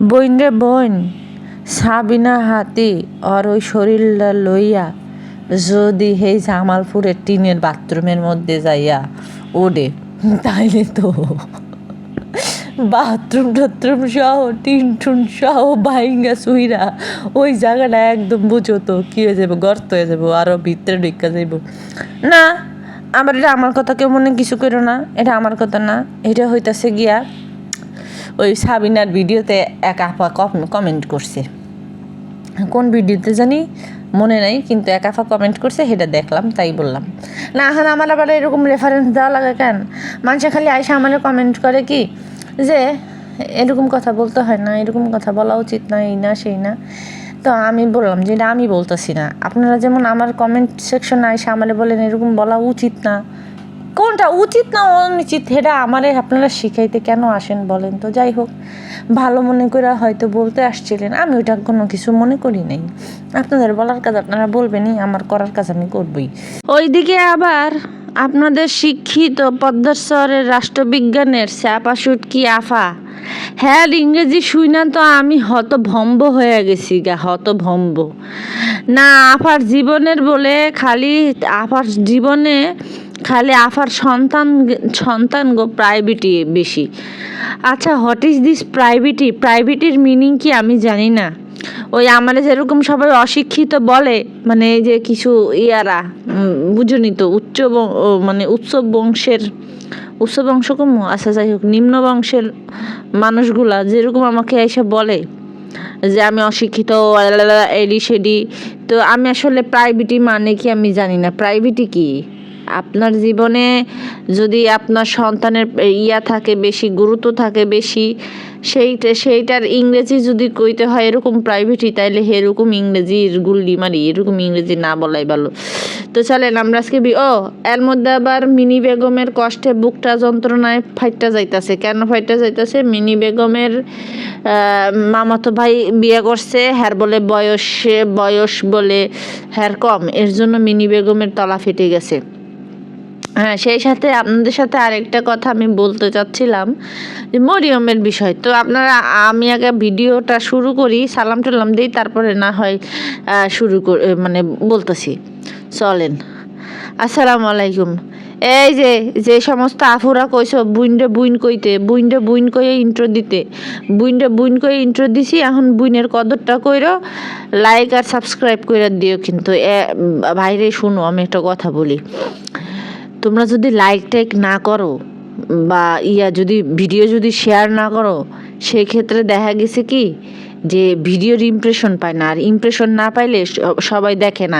বইন রে বইন, সাবিনা হাতি আর ওই শরীরটা লইয়া যদি সেই জামালপুরের টিনের বাথরুমের মধ্যে যাইয়া ওডে, তাইলে তো বাথরুম টাথরুম সহ টিন টুন সহ ভাইঙ্গা সুইরা ওই জায়গাটা একদম বুঝো তো কী হয়ে যাবো, গর্ত হয়ে যাবো, আরও ভিতরে ঢুকা যাইব না। আবার এটা আমার কথা কেউ মনে কিছু করো না, এটা আমার কথা না, এটা হইতাছে গিয়া ওই সাবিনার ভিডিওতে এক আপা কমেন্ট করছে, কোন ভিডিওতে জানি মনে নাই, কিন্তু এক আপা কমেন্ট করছে, সেটা দেখলাম তাই বললাম। না এখন আমার আবার এরকম রেফারেন্স দেওয়া লাগে কেন? মানুষে খালি আইসা আমার কমেন্ট করে কি যে এরকম কথা বলতে হয় না, এরকম কথা বলা উচিত না, এই না সেই না। তো আমি বললাম যে এটা আমি বলতেছি না, আপনারা যেমন আমার কমেন্ট সেকশনে আইসা আমারে বলেন এরকম বলা উচিত না, কোনটা উচিত না অনুচিত সেটা আমারে আপনারা শিখাইতে কেন আসেন বলেন তো? যাই হোক, ভালো মনে করে হয়তো বলতে আসছিলেন, আমি ওইটা কোনো কিছু মনে করি নাই। আপনাদের বলার কাজ আপনারা বলবেনই, আমার করার কাজ আমি করবই। ওইদিকে আবার আপনাদের শিক্ষিত পদ্মাশ্বরের রাষ্ট্রবিজ্ঞানের স্যাপা শুটকি আফা, হ্যাঁ ইংরেজি শুই না তো আমি হতভম্ব হয়ে গেছি গা, হতভম্ব না। আফার জীবনের বলে খালি আফার জীবনে খালি আফার সন্তান গো প্রাইভেটি বেশি। আচ্ছা, হোয়াট ইজ দিস প্রাইভেটি? প্রাইভেটির মিনিং কি আমি জানি না। ওই আমার যেরকম সবাই অশিক্ষিত বলে, মানে এই যে কিছু ইয়ারা বুঝুনি তো, মানে উচ্চ বংশ কম, আচ্ছা যাই হোক, নিম্ন বংশের মানুষগুলা যেরকম আমাকে এসে বলে যে আমি অশিক্ষিত এডি সেডি, তো আমি আসলে প্রাইভেটি মানে কি আমি জানি না। প্রাইভেটি কি? আপনার জীবনে যদি আপনার সন্তানের ইয়া থাকে বেশি, গুরুত্ব থাকে বেশি, সেইটার ইংরেজি যদি কইতে হয় এরকম প্রাইভেটই, তাইলে এরকম ইংরেজির গুল্লি মারি, এরকম ইংরেজি না বলাই ভালো। তো চলেন আমরা আজকে এর মধ্যে আবার মিনি বেগমের কষ্টে বুকটা যন্ত্রণায় ফাইটটা যাইতাছে। কেন ফাইটটা যাইতাছে? মিনি বেগমের মামাতো ভাই বিয়ে করছে, হ্যার বলে বয়স বলে হ্যার কম, এর জন্য মিনি বেগমের তলা ফেটে গেছে। হ্যাঁ, সেই সাথে আপনাদের সাথে আরেকটা কথা আমি বলতে চাচ্ছিলাম যে মরিয়মের বিষয়। তো আপনারা, আমি আগে ভিডিওটা শুরু করি, সালাম টালাম দিই, তারপরে না হয় মানে বলতেছি। চলেন। আসসালামু আলাইকুম। এই যে সমস্ত আফুরা কইছো বুইন কইতে, বুইন কইয়ে ইন্ট্রো দিতে, বুইন কইয়ে ইন্ট্রো দিছি, এখন বুইনের কদরটা কইরো, লাইক আর সাবস্ক্রাইব কইরা দিও। কিন্তু ভাইরে শুনো, আমি একটা কথা বলি, তোমরা যদি লাইক টাইক না করো বা যদি ভিডিও যদি শেয়ার না করো, সেই ক্ষেত্রে দেখা গেছে কি যে ভিডিওর ইমপ্রেশন পায় না, আর ইমপ্রেশন না পাইলে সবাই দেখে না।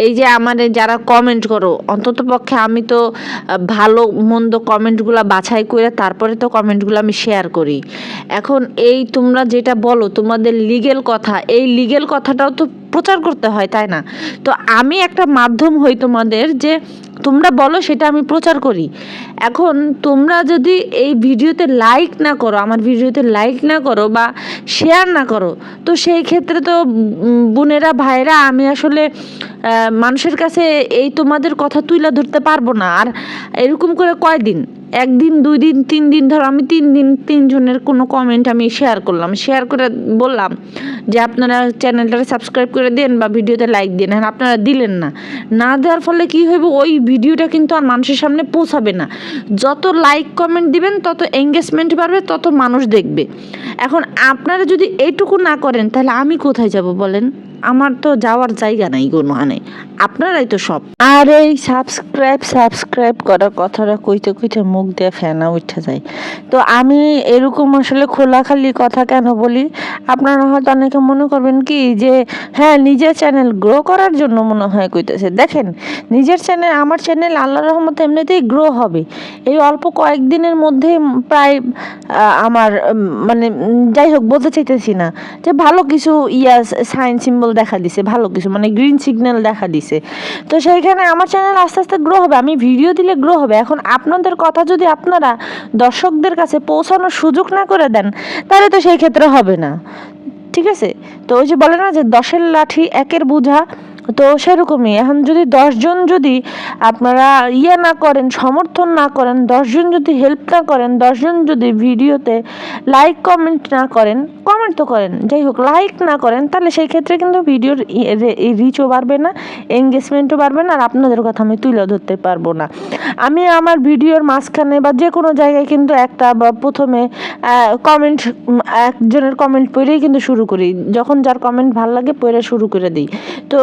এই যে আমাদের যারা কমেন্ট করো, অন্তত পক্ষে আমি তো ভালো মন্দ কমেন্টগুলো বাছাই করে তারপরে তো কমেন্টগুলো আমি শেয়ার করি। এখন এই তোমরা যেটা বলো তোমাদের লিগেল কথা, এই লিগেল কথাটাও তো প্রচার করতে হয়, তাই না? তো আমি একটা মাধ্যম হই তোমাদের, যে তোমরা বলো সেটা আমি প্রচার করি। এখন তোমরা যদি এই ভিডিওতে লাইক না করো, আমার ভিডিওতে লাইক না করো বা শেয়ার না করো, তো সেই ক্ষেত্রে তো বোনেরা ভাইরা আমি আসলে মানুষের কাছে এই তোমাদের কথা তুলে ধরতে পারবো না। আর এরকম করে কয়দিন, একদিন, 2 দিন, 3 দিন, ধরো আমি 3 দিন 3 জনের কোনো কমেন্ট আমি শেয়ার করলাম, শেয়ার করে বললাম যে আপনারা চ্যানেলটাকে সাবস্ক্রাইব করে দেন বা ভিডিওতে লাইক দেন, হ্যাঁ আপনারা দিলেন না দেওয়ার ফলে কি হইব, ওই ভিডিওটা কিন্তু আর মানুষের সামনে পৌঁছাবে না। যত লাইক কমেন্ট দিবেন তত এঙ্গেজমেন্ট বাড়বে, তত মানুষ দেখবে। এখন আপনারা যদি এইটুকু না করেন, তাহলে আমি কোথায় যাব বলেন? আমার তো যাওয়ার জায়গা নাই কোনো, নেই, আপনারাই তো সব। আর এই সাবস্ক্রাইব করার কথাটা কইতে মুখ দিয়ে ফেনা উঠে যায়। তো আমি এরকম আসলে খোলাখালি কথা কেন বলি, আপনারা হয়তো অনেকে মনে করবেন কি যে হ্যাঁ নিজের চ্যানেল গ্রো করার জন্য মনে হয় কইতেছে। দেখেন, নিজের চ্যানেল, আমার চ্যানেল আল্লাহর রহমতে এমনিতেই গ্রো হবে। এই অল্প কয়েকদিনের মধ্যে প্রায় আমার মানে যাই হোক, বলতে চাইতেছি না যে ভালো কিছু সাইন সিম্বল দেখা দিছে, ভালো কিছু মানে গ্রিন সিগন্যাল দেখা দিছে। তো সেইখানে আমার চ্যানেল আস্তে আস্তে গ্রো হবে, আমি ভিডিও দিলে গ্রো হবে। এখন আপনাদের কথা যদি আপনারা দর্শকদের কাছে পৌঁছানোর সুযোগ না করে দেন, তাহলে তো সেই ক্ষেত্রে হবে না, ঠিক আছে? তো ওই যে বলে না যে 10 লাঠি 1 বোঝা, তো সেরকমই এখন যদি 10 জন যদি আপনারা না করেন, সমর্থন না করেন, 10 জন যদি হেল্প না করেন, 10 জন যদি ভিডিওতে লাইক কমেন্ট না করেন, কমেন্ট তো করেন যাই হোক, লাইক না করেন, তাহলে সেই ক্ষেত্রে কিন্তু ভিডিওর রিচও বাড়বে না, এঙ্গেজমেন্টও বাড়বে না, আর আপনাদের কথা আমি তুলে ধরতে পারবো না। আমি আমার ভিডিওর মাঝখানে বা যে কোনো জায়গায় কিন্তু একটা বা প্রথমে কমেন্ট, একজনের কমেন্ট পড়েই কিন্তু শুরু করি, যখন যার কমেন্ট ভালো লাগে পড়ে শুরু করে দিই। তো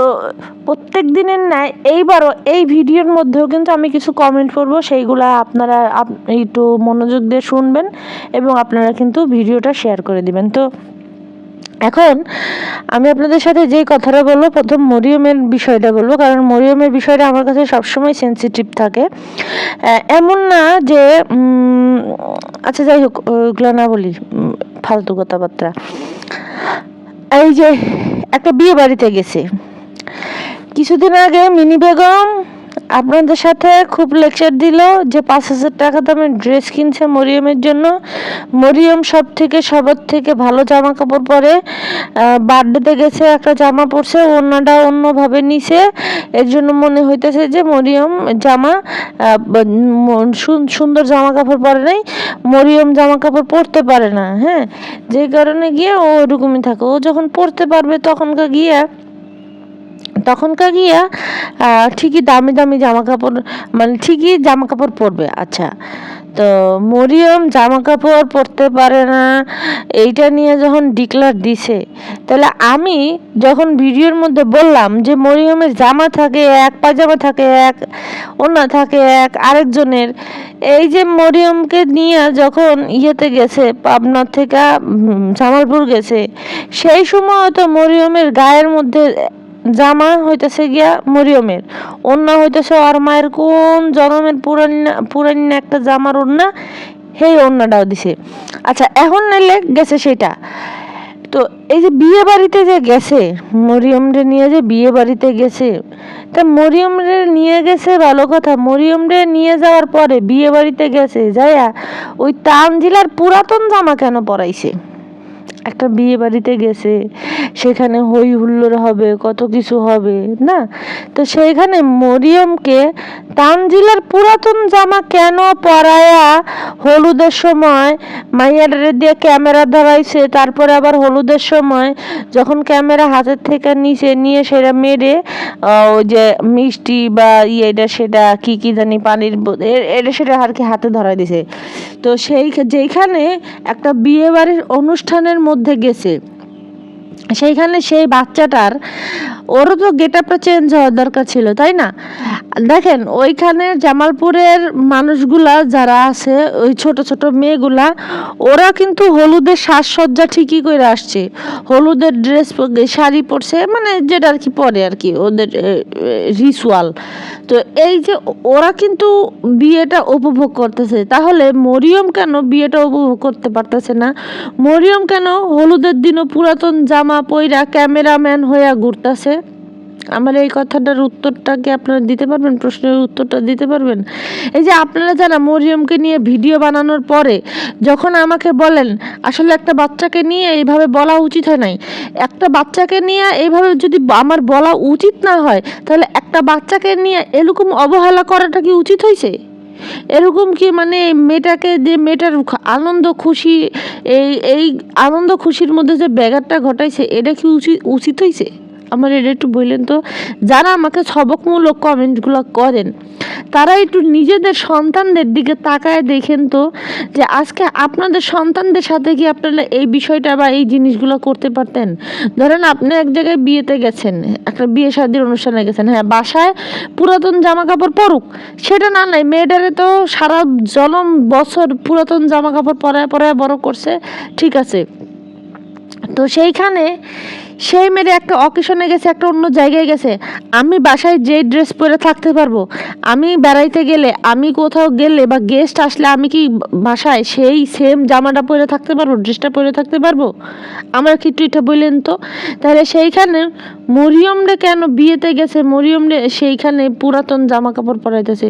প্রত্যেক দিনের ন্যায় এইবারও এই ভিডিওর মধ্যেও কিন্তু আমি কিছু কমেন্ট করবো, সেইগুলা আপনারা একটু মনোযোগ দিয়ে শুনবেন এবং আপনারা কিন্তু ভিডিওটা শেয়ার করে দিবেন। তো এখন আমি আপনাদের সাথে যেই কথাটা বলবো, প্রথম মরিয়মের বিষয়টা বলবো, কারণ মরিয়মের বিষয়টা আমার কাছে সবসময় সেন্সিটিভ থাকে। এমন না যে আচ্ছা যাই হোক, ওইগুলো না বলি, ফালতু কথাবার্তা। এই যে একটা বিয়ে বাড়িতে গেছে কিছুদিন আগে, মিনি বেগম আপনাদের সাথে খুব লেকচার দিল যে 5,000 টাকা দামের ড্রেস কিনছে মরিয়মের জন্য। মরিয়ম সবার থেকে ভালো জামা কাপড় পরে, বার্থডেতে গেছে একটা জামা পরছে, অন্যটা অন্যভাবে নিছে, এর জন্য মনে হইতেছে যে মরিয়ম সুন্দর জামা কাপড় পরে নাই, মরিয়ম জামা কাপড় পরতে পারে না। হ্যাঁ, যে কারণে গিয়ে ও ওরকমই থাকে, ও যখন পরতে পারবে তখনকার গিয়া ঠিকই দামি দামি জামা কাপড়, মানে ঠিকই জামা কাপড় পরবে। আচ্ছা, তো মরিয়ম জামা কাপড় পরতে পারে না এইটা নিয়ে যখন ডিক্লার দিছে, তাহলে আমি যখন ভিডিওর মধ্যে বললাম যে মরিয়মের জামা থাকে এক, পায়জামা থাকে এক, ওড়না থাকে এক, আরেকজনের, এই যে মরিয়মকে নিয়ে যখন ইয়েতে গেছে, পাবনা থেকে জামালপুর গেছে, সেই সময় তো মরিয়মের গায়ের মধ্যে জামা হইতেছে গিয়া মরিয়মের, ওড়না হইতেছে ওর মায়ের কোন জনমের পুরান একটা জামার ওড়না, সেই ওড়নাটাও দিছে। আচ্ছা, এখন নাইলে গেছে সেটা। তো এই যে বিয়ে বাড়িতে যে গেছে, মরিয়মরে নিয়ে যে বিয়ে বাড়িতে গেছে, তা মরিয়মরে নিয়ে গেছে ভালো কথা, মরিয়মরে নিয়ে যাওয়ার পরে বিয়ে বাড়িতে গেছে যাইয়া ওই তানজিলার পুরাতন জামা কেন পরাইছে? একটা বিয়ে বাড়িতে গেছে, সেখানে হই হুল্লোড় হবে, কত কিছু হবে না, তো সেইখানে মরিয়মকে তানজিলার পুরাতন জামা কেন পরায়া হলুদের সময় মাইয়াডারে দিয়ে ক্যামেরা ধরাইছে, তারপরে আবার হলুদের সময় যখন ক্যামেরা হাতের থেকে নিয়ে সেটা মেরে ওই যে মিষ্টি বা এটা সেটা কি জানি পানির এটা সেটা আর কি হাতে ধরাই দিছে। তো যেইখানে একটা বিয়ে বাড়ির অনুষ্ঠানের মধ্যে গেছে, সেইখানে সেই বাচ্চাটার ওরও তো গেট আপটা চেঞ্জ হওয়ার দরকার ছিল, তাই না? দেখেন ওইখানে জামালপুরের মানুষগুলা যারা আছে, ওই ছোট ছোট মেয়েগুলা, ওরা কিন্তু হলুদের সাজসজ্জা ঠিকই করে আসছে, হলুদের ড্রেস শাড়ি পরছে, মানে যেটা আর কি পরে আর কি ওদের রিচুয়াল। তো এই যে ওরা কিন্তু বিয়েটা উপভোগ করতেছে, তাহলে মরিয়ম কেন বিয়েটা উপভোগ করতে পারতেছে না? মরিয়ম কেন হলুদের দিনও পুরাতন জামা পইরা ক্যামেরাম্যান হইয়া ঘুরতেছে? আমার এই কথাটার উত্তরটা কি আপনারা দিতে পারবেন? প্রশ্নের উত্তরটা দিতে পারবেন? এই যে আপনারা যারা মরিয়মকে নিয়ে ভিডিও বানানোর পরে যখন আমাকে বলেন, আসলে একটা বাচ্চাকে নিয়ে এইভাবে বলা উচিত হয় নাই, একটা বাচ্চাকে নিয়ে এইভাবে যদি আমার বলা উচিত না হয়, তাহলে একটা বাচ্চাকে নিয়ে এরকম অবহেলা করাটা কি উচিত হয়েছে? এরকম কি মানে মেয়েটাকে, যে মেয়েটার আনন্দ খুশি, এই আনন্দ খুশির মধ্যে যে ব্যাঘাতটা ঘটাইছে, এটা কি উচিত হয়েছে? আমার এটা একটু বললেন তো। যারা আমাকে সবকমূলক কমেন্টগুলো করেন, তারা একটু নিজেদের সন্তানদের দিকে তাকায় দেখেন তো, যে আজকে আপনাদের সন্তানদের সাথে কি আপনারা এই বিষয়টা বা এই জিনিসগুলো করতে পারতেন? ধরেন আপনি এক জায়গায় বিয়েতে গেছেন, একটা বিয়ে শাদীর অনুষ্ঠানে গেছেন, হ্যাঁ, বাসায় পুরাতন জামা কাপড় পরুক, সেটা না নাই, মেয়েটারে তো সারা জনম বছর পুরাতন জামা কাপড় পরায় বড় করছে, ঠিক আছে। তো সেইখানে সেই মেয়ের একটা অকেশনে গেছে, একটা অন্য জায়গায় গেছে, আমি বাসায় যে ড্রেস পরে থাকতে পারবো, আমি বেড়াইতে গেলে, আমি কোথাও গেলে বা গেস্ট আসলে আমি কি বাসায় সেই সেম জামাটা পরে থাকতে পারবো, ড্রেসটা পরে থাকতে পারবো? আমার কি এটা বললেন তো। তাহলে সেইখানে মরিয়মরে কেন বিয়েতে গেছে, মরিয়মরে সেইখানে পুরাতন জামা কাপড় পরাইতেছে?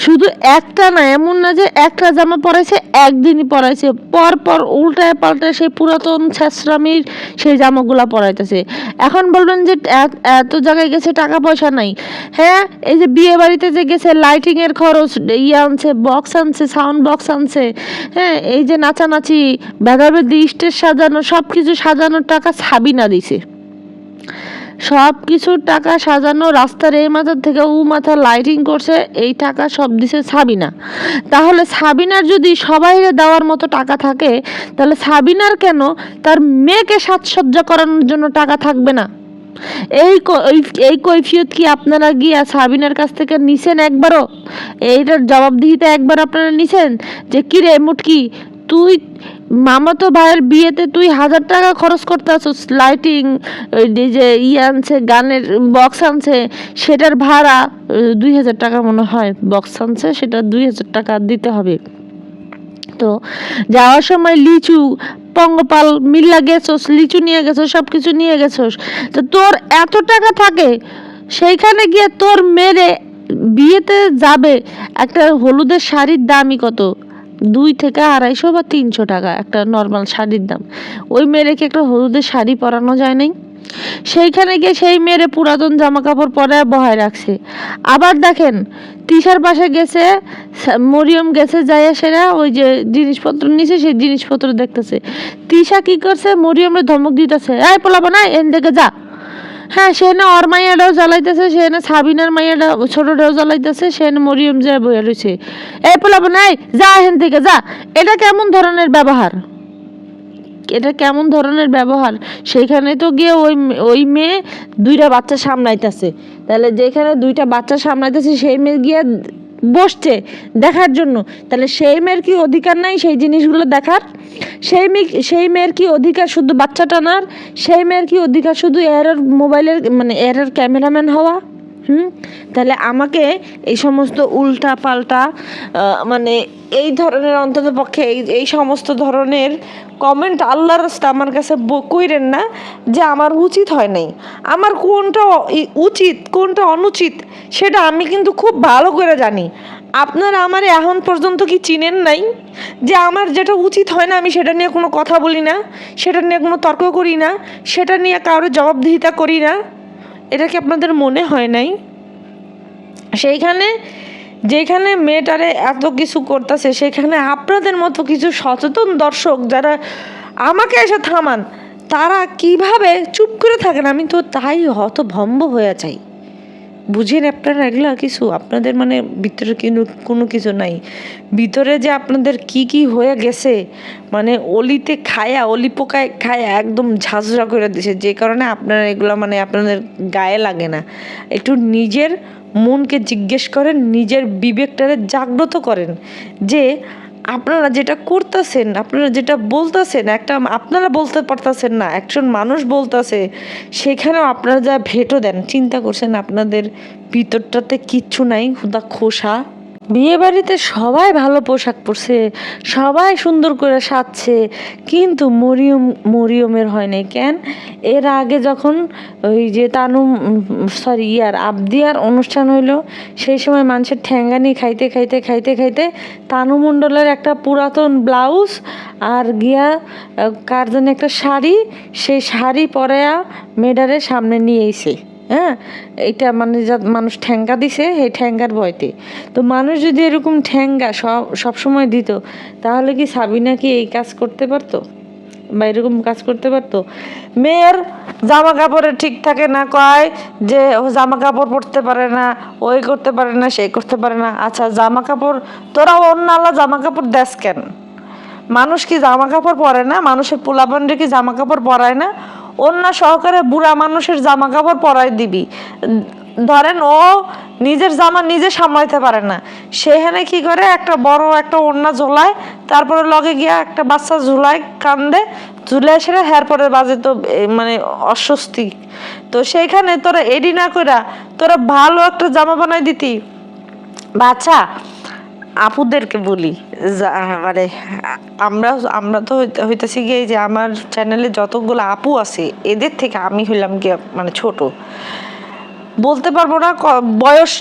শুধু একটা না, এমন না যে একটা জামা পরাইছে একদিনই পরাইছে, পর উল্টায় পাল্টায় সেই পুরাতন ছেঁচড়ামির সেই জামাগুলা পরাইতেছে। এখন বলবেন যে এত জায়গায় গেছে, টাকা পয়সা নাই। হ্যাঁ, এই যে বিয়ে বাড়িতে যে গেছে, লাইটিং এর খরচ, আনছে, বক্স আনছে, সাউন্ড বক্স আনছে, হ্যাঁ, এই যে নাচানাচি, ভেদাভেদি, স্টেজ সাজানো, সব কিছু সাজানোর টাকা সাবিনা দিছে। সব কিছুর টাকা সাজানো, রাস্তার এই মাথার থেকে ও মাথা লাইটিং করছে, এই টাকা সব দিছে সাবিনা। তাহলে সাবিনার যদি সবাই দেওয়ার মতো টাকা থাকে, তাহলে সাবিনার কেন তার মেয়েকে সাজসজ্জা করানোর জন্য টাকা থাকবে না? এই কৈফিয়ত কি আপনারা গিয়া সাবিনার কাছ থেকে নিছেন একবারও? এইটার জবাবদিহিতা একবার আপনারা নিছেন যে কিরে মুটকি, তুই মামাতো ভাইয়ের বিয়েতে তুই 1000 টাকা খরচ করতে আসছিস, লাইটিং, ওই যে আনছে, গানের বক্স আনছে, সেটার ভাড়া 2000 টাকা মনে হয়, বক্স আনছে সেটা 2000 টাকা দিতে হবে। তো যাওয়ার সময় লিচু পঙ্গপাল মিল্লা গেছোস, লিচু নিয়ে গেছোস, সব কিছু নিয়ে গেছোস, তো তোর এত টাকা থাকে, সেইখানে গিয়ে তোর মেরে বিয়েতে যাবে, একটা হলুদের শাড়ির দামই কত, 2 থেকে 250 বা 300 টাকা একটা নর্মাল শাড়ির দাম। ওই মেয়েরে কি একটা হলুদের শাড়ি পরানো যায় নাই? সেইখানে গিয়ে সেই মেয়েরে পুরাতন জামা কাপড় পরায় বহায় রাখছে। আবার দেখেন তিশার পাশে গেছে, মরিয়ম গেছে, যাইয়া সেরা ওই যে জিনিসপত্র নিছে, সেই জিনিসপত্র দেখতেছে। তিশা কি করছে, মরিয়মরে ধমক দিতেছে, এই পোলাবো না এন থেকে যা। হ্যাঁ, সেখানে ওর মাইয়াটাও জ্বালাইতেছে, সেখানে সাবিনার মাইয়াটা ছোটটাও জ্বালাইতেছে, সেখানে মরিয়ম যায় বইয়া রয়েছে, এই পোলাবো নাই যা এখান থেকে যা। এটা কেমন ধরনের ব্যবহার? এটা কেমন ধরনের ব্যবহার? সেইখানে তো গিয়ে ওই মেয়ে 2টা বাচ্চা সামলাইতেছে, তাহলে যেখানে 2টা বাচ্চা সামলাইতেছে সেই মেয়ে গিয়ে বসছে দেখার জন্য, তাহলে সেই মেয়ের কি অধিকার নাই সেই জিনিসগুলো দেখার? সেই মেয়ের কি অধিকার শুধু বাচ্চা টানার? সেই মেয়ের কি অধিকার শুধু এর মোবাইলের মানে এর ক্যামেরাম্যান হওয়া? তাহলে আমাকে এই সমস্ত উল্টা পাল্টা মানে এই ধরনের অন্তত পক্ষে এই সমস্ত ধরনের কমেন্ট আল্লাহর রাস্তা আমার কাছে কইরেন না যে আমার উচিত হয় নাই। আমার কোনটা উচিত কোনটা অনুচিত সেটা আমি কিন্তু খুব ভালো করে জানি। আপনারা আমার এখন পর্যন্ত কি চিনেন নাই যে আমার যেটা উচিত হয় না আমি সেটা নিয়ে কোনো কথা বলি না, সেটা নিয়ে কোনো তর্ক করি না, সেটা নিয়ে কারোর জবাবদিহিতা করি না? এটা কি আপনাদের মনে হয় নাই? সেইখানে যেখানে মেয়েটারে এত কিছু করতেছে, সেখানে আপনাদের মতো কিছু সচেতন দর্শক যারা আমাকে এসে থামান, তারা কিভাবে চুপ করে থাকেন আমি তো তাই হতভম্ব হয়ে যাই। বুঝেন আপনারা এগুলা কিছু? আপনাদের মানে ভিতরে কোনো কিছু নাই, ভিতরে যে আপনাদের কি হয়ে গেছে, মানে অলিতে খায়া, অলি পোকায় খায়া একদম ঝাঁঝরা করে দিছে, যে কারণে আপনারা এগুলো মানে আপনাদের গায়ে লাগে না। একটু নিজের মনকে জিজ্ঞেস করেন, নিজের বিবেকটারে জাগ্রত করেন যে আপনারা যেটা করতেছেন, আপনারা যেটা বলতেছেন, আপনারা বলতে পারতেছেন না, একজন মানুষ বলতেছে, সেখানেও আপনারা যা ভেটো দেন, চিন্তা করছেন আপনাদের ভিতরটাতে কিচ্ছু নাই, হুদা খোসা। বিয়ে বাড়িতে সবাই ভালো পোশাক পরছে, সবাই সুন্দর করে সাজছে, কিন্তু মরিয়মের হয় নাই কেন? এর আগে যখন ওই যে আবদিয়ার অনুষ্ঠান হইলো, সেই সময় মানুষের ঠ্যাঙ্গানি খাইতে খাইতে খাইতে খাইতে তানু মণ্ডলের একটা পুরাতন ব্লাউজ আর গিয়া কার যেন একটা শাড়ি, সেই শাড়ি পরায়া মেডারের সামনে নিয়ে এসে, হ্যাঁ, এটা মানে যা মানুষ ঠ্যাঙ্গা দিছে সেই ঠ্যাঙ্গার ভয়তে। তো মানুষ যদি এরকম ঠ্যাঙ্গা সবসময় দিত, তাহলে কি সাবিনা কি এই কাজ করতে পারতো বা এরকম কাজ করতে পারতো? মেয়ের জামা কাপড়ে ঠিক থাকে না, কয় যে ও জামা কাপড় পরতে পারে না, ওই করতে পারে না, সেই করতে পারে না। আচ্ছা, জামা কাপড় তোরা অন্য আল্লাহ জামা কাপড় দেশ কেন? মানুষ কি জামা কাপড় পরে না? মানুষের পোলাপানরে কি জামা কাপড় পরায় না? অন্য সহকারে বুড়া মানুষের জামা কাপড় পরাই দিবি। ধরেন ও নিজের জামা নিজে সামলাইতে পারে না, সেখানে কি করে একটা বড় একটা ওড়না ঝোলায়, তারপরে লগে গিয়া একটা বাচ্চা ঝুলায়, কান্দে, ঝুলে সেটা হেয়ার পরে বাজে, তো মানে অস্বস্তি। তো সেইখানে তোরা এডি না কইরা তোরা ভালো একটা জামা বানাই দিতি। বাচ্চা আপুদেরকে বলি, মানে আমরা তো হইতেছি গিয়ে যে আমার চ্যানেলে যতগুলো আপু আছে এদের থেকে আমি হইলাম গিয়ে মানে ছোট, বলতে পারবো না বয়স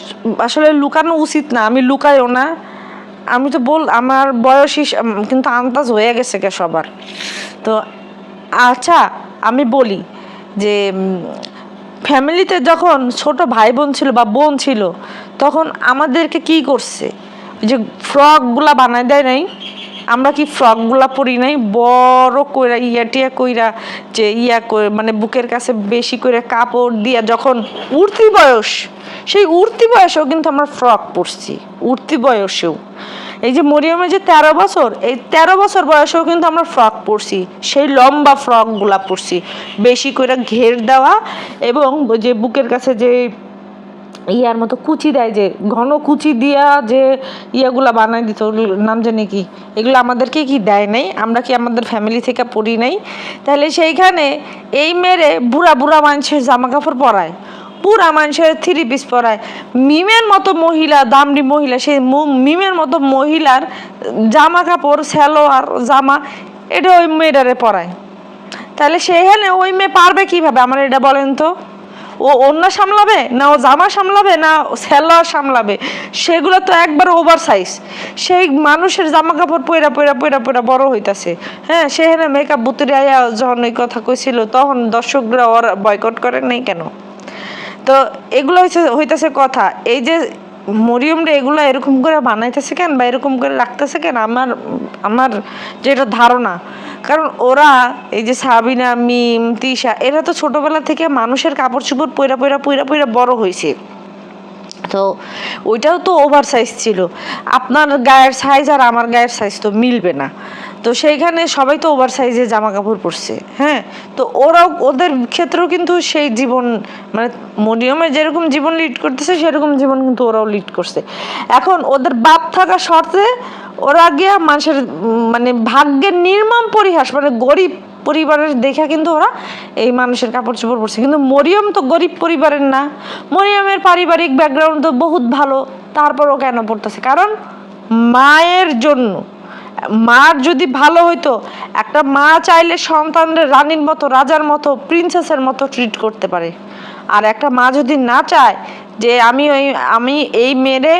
আসলে লুকানো উচিত না, আমি লুকাইও না। আমি তো আমার বয়স কিন্তু আন্দাজ হয়ে গেছে কে সবার। তো আচ্ছা আমি বলি যে ফ্যামিলিতে যখন ছোট ভাই বোন ছিল বা বোন ছিল তখন আমাদেরকে কি করছে, যে ফ্রকগুলা বানায় দেয় নাই, আমরা কি ফ্রকগুলা পরি নাই বড় কইরা টিয়া কইরা, যে মানে বুকের কাছে বেশি করে কাপড় দিয়া, যখন উঠতি বয়স, সেই উঠতি বয়সেও কিন্তু আমরা ফ্রক পরছি, উঠতি বয়সেও। এই যে মরিয়মের যে 13 বছর, এই 13 বছর বয়সেও কিন্তু আমরা ফ্রক পরছি, সেই লম্বা ফ্রকগুলা পরছি, বেশি করে ঘের দেওয়া, এবং যে বুকের কাছে যে ইয়ার মতো কুচি দেয়, যে ঘন কুচি দিয়া যে ইয়াগুলা বানায় দিত, নাম জানি কি, এগুলো আমাদেরকে কি দেয় নাই? আমরা কি আমাদের ফ্যামিলি থেকে পড়ি নাই? তাহলে সেইখানে এই মেরে বুড়া বুড়া মানুষের জামা কাপড় পরায়, পুরা মানুষের 3 পিস পরায়, মিমের মতো মহিলা, দামড়ি মহিলা, সেই মিমের মতো মহিলার জামা কাপড়, সালোয়ার জামা, এটা ওই মেয়েটারে পরায়। তাহলে সেখানে ওই মেয়ে পারবে কিভাবে আমার এটা বলেন তো? ও ওড়না সামলাবে না, ও জামা সামলাবে না, সালোয়ার সামলাবে? সেগুলো তো একবার ওভার সাইজ। সেই মানুষের জামা কাপড় পয়রা পয়রা পয়রা পয়রা বড় হইতাছে। হ্যাঁ, সেখানে মেকআপ বুতুরে আয়া যখন ওই কথা কইছিল তখন দর্শকরা ওর বয়কট করে নাই কেন? তো এগুলো হইতেছে কথা। এই যে মরিয়মরে এগুলো এরকম করে বানাইতেছে কেন বা এরকম করে রাখতেছে কেন, আমার যেটা ধারণা, কারণ ওরা এই যে সাবিনা, মিম, তিশা, এরা তো ছোটবেলা থেকে মানুষের কাপড় চোপড় পয়রা পয়রা পয়রা পয়রা বড় হয়েছে। তো ওইটাও তো ওভার সাইজ ছিল। আপনার গায়ের সাইজ আর আমার গায়ের সাইজ তো মিলবে না। তো সেইখানে সবাই তো ওভার সাইজে জামা কাপড় পরছে। হ্যাঁ, তো ওরাও ওদের ক্ষেত্রেও কিন্তু সেই জীবন, মানে মরিয়মের যেরকম জীবন লিড করতেছে সেরকম জীবন কিন্তু ওরাও লিড করছে। এখন ওদের বাপ থাকা শর্তে ওরা গিয়া মানুষের মানে ভাগ্যের নির্মম পরিহাস, মানে গরিব পরিবারের দেখা কিন্তু ওরা এই মানুষের কাপড় চোপড় পরছে। কিন্তু মরিয়ম তো গরিব পরিবারের না, মরিয়মের পারিবারিক ব্যাকগ্রাউন্ড তো বহুত ভালো, তারপরও কেন পড়তেছে? কারণ মায়ের জন্য। মার যদি ভালো হইতো, একটা মা চাইলে সন্তানদের রানীর মতো, রাজার মতো, প্রিন্সেসের মতো ট্রিট করতে পারে। আর একটা মা যদি না চায় যে আমি এই মেরে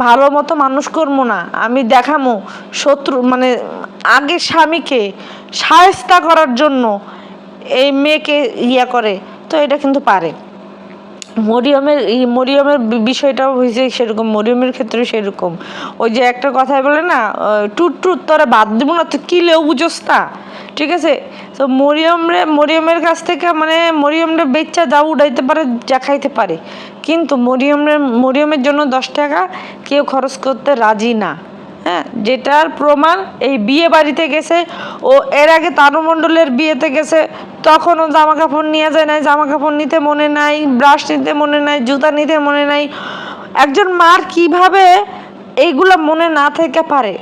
ভালো মতো মানুষ করবো না, আমি দেখামো শত্রু, মানে আগে স্বামীকে শায়েস্তা করার জন্য এই মেয়েকে করে, তো এটা কিন্তু পারে। মরিয়মের বিষয়টাও হয়েছে সেরকম, মরিয়মের ক্ষেত্রে সেরকম। ওই যে একটা কথাই বলে না, টুট টুট তোরা বাদ দিব না, তুই কি লেও বুঝোস তা, ঠিক আছে? তো মরিয়মের কাছ থেকে মানে মরিয়মরে বেচ্চা যা উড়াইতে পারে, যা খাইতে পারে, কিন্তু মরিয়মের জন্য 10 টাকা কেউ খরচ করতে রাজি না। হ্যাঁ, যেটার প্রমাণ এই বিয়ে বাড়িতে গেছে, ও এর আগে তারুমণ্ডলের বিয়েতে গেছে, তখনও জামা কাপড় নিয়ে যায় নাই, জামা কাপড় নিতে মনে নাই, ব্রাশ নিতে মনে নাই, জুতা নিতে মনে নাই। একজন মার কিভাবে এইগুলো মনে না থেকে পারে?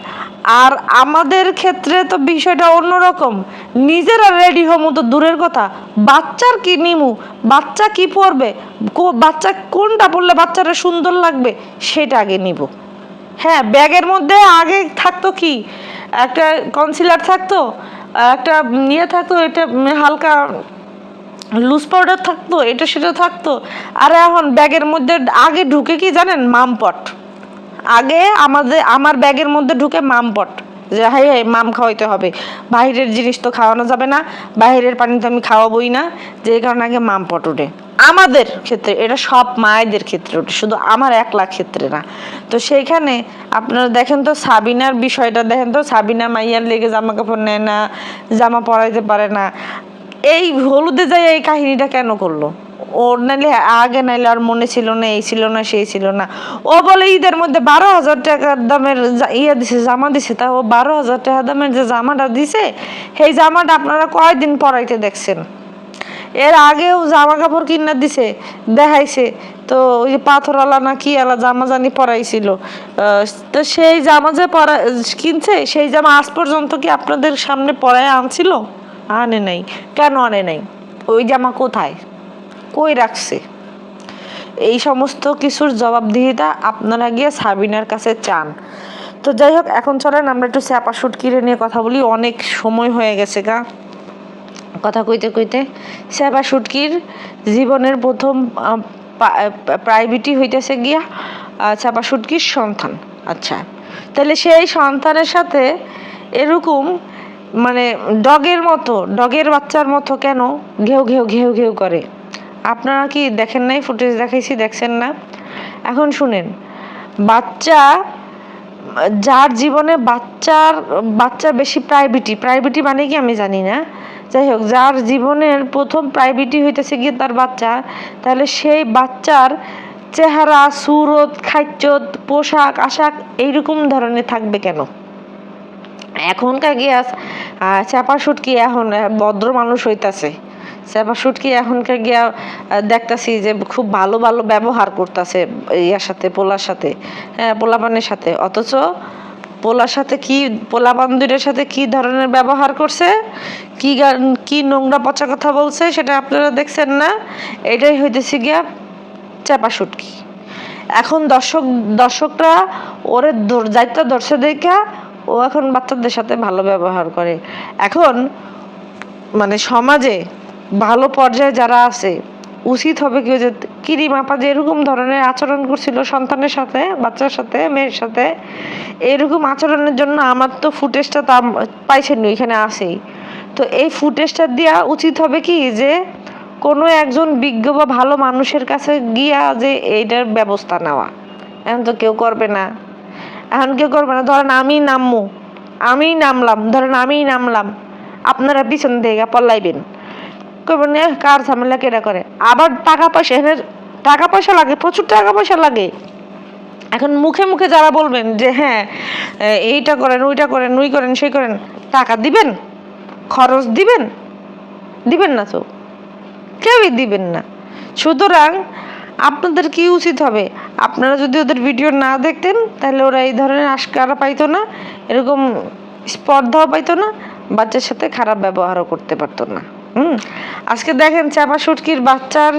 আর আমাদের ক্ষেত্রে তো বিষয়টা অন্যরকম। নিজেরা রেডি হমু তো দূরের কথা, বাচ্চার কি নিমু, বাচ্চা কি পরবে, বাচ্চা কোনটা পরলে বাচ্চারা সুন্দর লাগবে সেটা আগে নিব। হ্যাঁ, ব্যাগের মধ্যে আগে থাকতো কি, একটা কনসিলার থাকতো, একটা থাকতো, এটা হালকা লুজ পাউডার থাকতো, এটা সেটা থাকতো। আর এখন ব্যাগের মধ্যে আগে ঢুকে কি জানেন? মামপট। আগে আমার ব্যাগের মধ্যে ঢুকে মামপট, যে হ্যাঁ মাম খাওয়াইতে হবে, বাইরের জিনিস তো খাওয়ানো যাবে না, বাইরের পানি তো আমি খাওয়াবোই না, যে কারণে আগে মামপট ওঠে আমাদের ক্ষেত্রে। এটা সব মায়েদের ক্ষেত্রে ওঠে, শুধু আমার একলা ক্ষেত্রে না। তো সেইখানে আপনারা দেখেন তো সাবিনার বিষয়টা দেখেন তো, সাবিনা মাইয়ার লেগে জামা কাপড় নেয় না, জামা পরাইতে পারে না, এই হলুদে যাই এই কাহিনীটা কেন করলো? ওর নাইলে আগে নাইলে আর মনে ছিল না, এই ছিল না, সেই ছিল না। ও বলে ঈদের মধ্যে 12,000 টাকার দামের দিছে, জামা দিছে। তা ও 12,000 টাকা দামের যে জামাটা দিছে, সেই জামাটা আপনারা কয়দিন পরাইতে দেখছেন? এর আগেও জামা কাপড় কিনা দিছে, দেখাইছে তো, ওই যে পাথরওয়ালা না কি আলা জামা জানি পরাইছিল, তো সেই জামা যে কিনছে, সেই জামা আজ পর্যন্ত কি আপনাদের সামনে পরায় আনছিল? আনে নাই। কেন আনে নাই? ওই জামা কোথায়, কই রাখছে? এই সমস্ত কিছুর জবাবদিহিতা আপনারা গিয়ে সাবিনার কাছে চান। তো যাই হোক, এখন চলেন আমরা একটু স্যাপা শুটকিরে নিয়ে কথা বলি, অনেক সময় হয়ে গেছে গা কথা কইতে কইতে। স্যাপা শুটকির জীবনের প্রথম প্রাইভেটই হইতেছে গিয়া স্যাপা শুটকির সন্তান। আচ্ছা, তাহলে সেই সন্তানের সাথে এরকম মানে ডগের বাচ্চার মতো কেন ঘেউ ঘেউ ঘেউ ঘেউ করে? আপনারা কি দেখেন নাই? ফুটেজ দেখাইছি, দেখছেন না? এখন শুনেন, বাচ্চা যার জীবনে বাচ্চার বেশি প্রাইভেটি মানে কি আমি জানি না, যাই হোক, যার জীবনের প্রথম প্রাইভেটি হইতেছে গিয়ে তার বাচ্চা, তাহলে সেই বাচ্চার চেহারা, সুরত, খাইচত, পোশাক আশাক এইরকম ধরনের থাকবে কেন? এখনকার গিয়া চাপা শুটকি এখন ভদ্র মানুষ হইতাছে, চাপা শুটকি এখনকার গিয়া দেখতাছি যে খুব ভালো ভালো ব্যবহার করতেছে ইয়ার সাথে, পোলার সাথে, হ্যাঁ, পোলাপানের সাথে। অথচ পোলার সাথে পোলা বান্ধবীর সাথে কি ধরনের ব্যবহার করছে, কি নোংরা পচা কথা বলছে, সেটা আপনারা দেখছেন না? এটাই হইতেছে গিয়া চাপা শুটকি। এখন দর্শকরা ওরে যাইতে ধরছে দেখা ও এখন বাচ্চাদের সাথে ভালো ব্যবহার করে। এখন মানে সমাজে ভালো পর্যায়ে যারা আছে, উচিত হবে কি যে কিরিম আপা যে এরকম ধরনের আচরণ করছিল সন্তানের সাথে, বাচ্চার সাথে, মেয়ের সাথে, এরকম আচরণের জন্য আমার তো ফুটেজটা তা পাইছেন এখানে আসেই। তো এই ফুটেজটা দেওয়া উচিত হবে কি যে কোনো একজন বিজ্ঞ বা ভালো মানুষের কাছে গিয়া যে এইটার ব্যবস্থা নেওয়া। এখন তো কেউ করবে না, ধরেন আমি নামলাম, আপনারা পিছন থেকে পল্লাইবেন, করবেন কার ঝামেলা কেটা করে। আবার টাকা পয়সা লাগে, প্রচুর টাকা পয়সা লাগে। এখন মুখে মুখে যারা বলবেন যে হ্যাঁ এইটা করেন, ওইটা করেন, ওই করেন, সেই করেন, টাকা দিবেন, খরচ দিবেন না, তো কেউই দিবেন না। সুতরাং আপনাদের কি উচিত হবে, আপনারা যদি ওদের ভিডিও না দেখতেন তাহলে ওরা এই ধরনের আশকারা পাইতো না, এরকম স্পর্ধাও পাইতো না, বাচ্চার সাথে খারাপ ব্যবহারও করতে পারতো না। আজকে দেখেন চাপা শুটকির বাচ্চার